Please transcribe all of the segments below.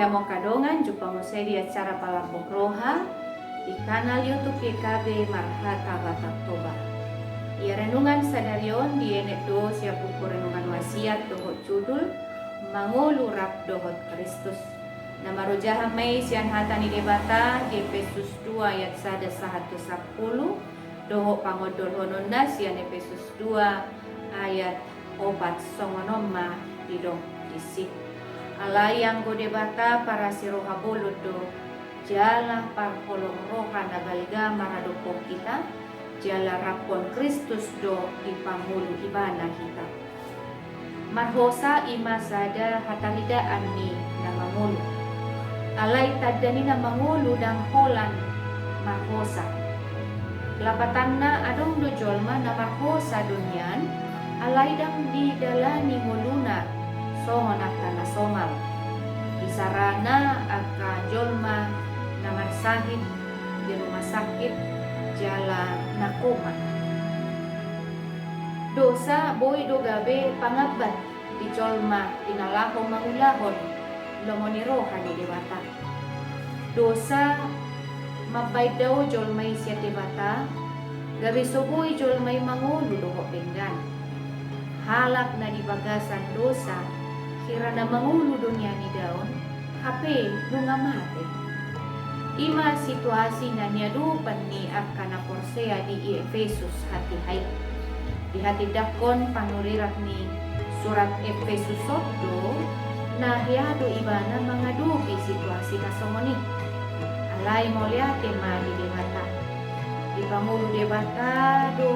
Ia mo kadongan jupa mo sa di acara palambok roha di kanal YouTube YKB Marhata Batak Toba. Ia renungan sadarion di enek do siap buku renungan wasiat dohot judul Mangulu rap dohot Kristus. Nama rojaha mei sian hatani debata di Efesus 2 ayat 1 10 dohot pangodol hononda sian Efesus 2 ayat 4 songonoma di dong disip. Alayang gode bata para siroha bolodo jala parkolong roha na balga maradopo kita jala rapon Kristus do ipamulu ibana kita marhosa ima sada hatalidaan ni na mangulu alay tadani na mangulu dang holan marhosa lapatan na adong do jolma na marhosa dunyan alay dang di dalani muluna songon na somal isarana aka jolma na marsahid di rumah sakit jala nakoma dosa boy do gabe pangabat di jolma inalaho mangulahon lomoni roha ni dewata dosa mabay daw jolmay siya dewata gabe suboy jolmay mangulu doho pinggan halak na di bagasan dosa kira na mangulu dunia ni daon hape nunga mate ima situasi na niadupan ni akana porsea di Efesus hati hai di hati dakon panurirat ni surat Efesus soddo na hiado ibana mangadupi situasi na somoni alay moliate mali debata di pangulu debata do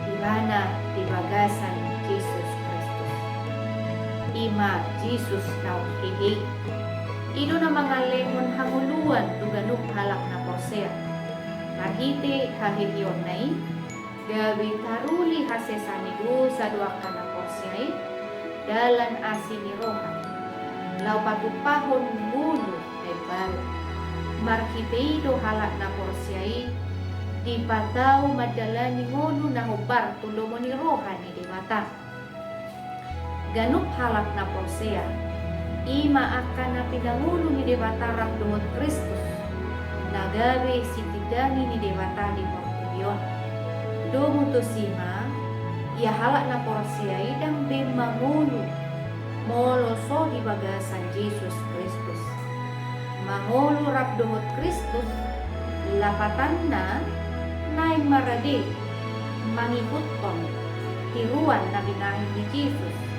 ibana di bagasan Yesus Kristus ima Jesus tau hehe ido na mga lemon hanguluan tuganuk halak na porsea marhite hahiyon nai gabi taruli hasesani do sa dua kana porsea dalan asini roha lau patupahon bulu ebal marhite do halak na porsea di patau madalani ngonu na hubar tulomoni roha ni di mata ganuk halak na porsea ima akan na pinangulo ni debata dohot Kristus nagabe si tidani ni debata di portibyon do mutosima ia halak na porsea idang be mangulo moloso di bagasan Yesus Kristus mangulo rap dohot Kristus lapatan na naing marade mangikuton tiruan na binahin ni Jesus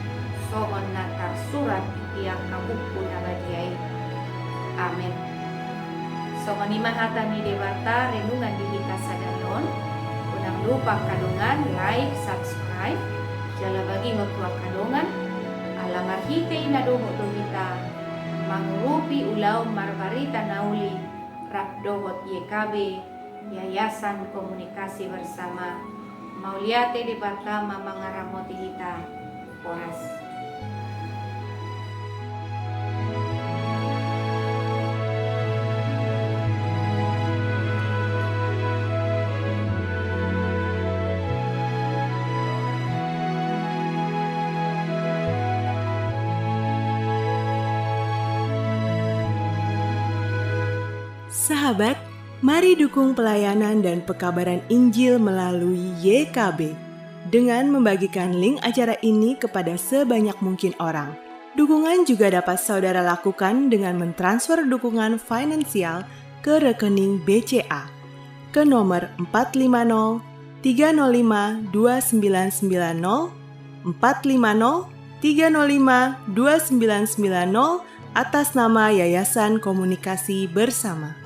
soon na tarsurat yang kabuku na badiay. Amen. So manimahatan ni debata renungan di kita sadarion. Unang lupa kadungan, like, subscribe. Jala bagi magtuwa kadungan. Alamar hikay na dohot do kita. Mangurupi ulaw marbarita nauli. Rapdohot YKB. Yayasan Komunikasi Bersama. Mauliate debata mamangaramoti kita. Oras. Sahabat, mari dukung pelayanan dan pekabaran Injil melalui YKB dengan membagikan link acara ini kepada sebanyak mungkin orang. Dukungan juga dapat saudara lakukan dengan mentransfer dukungan finansial ke rekening BCA ke nomor 450 305 2990 450 305 2990 atas nama Yayasan Komunikasi Bersama.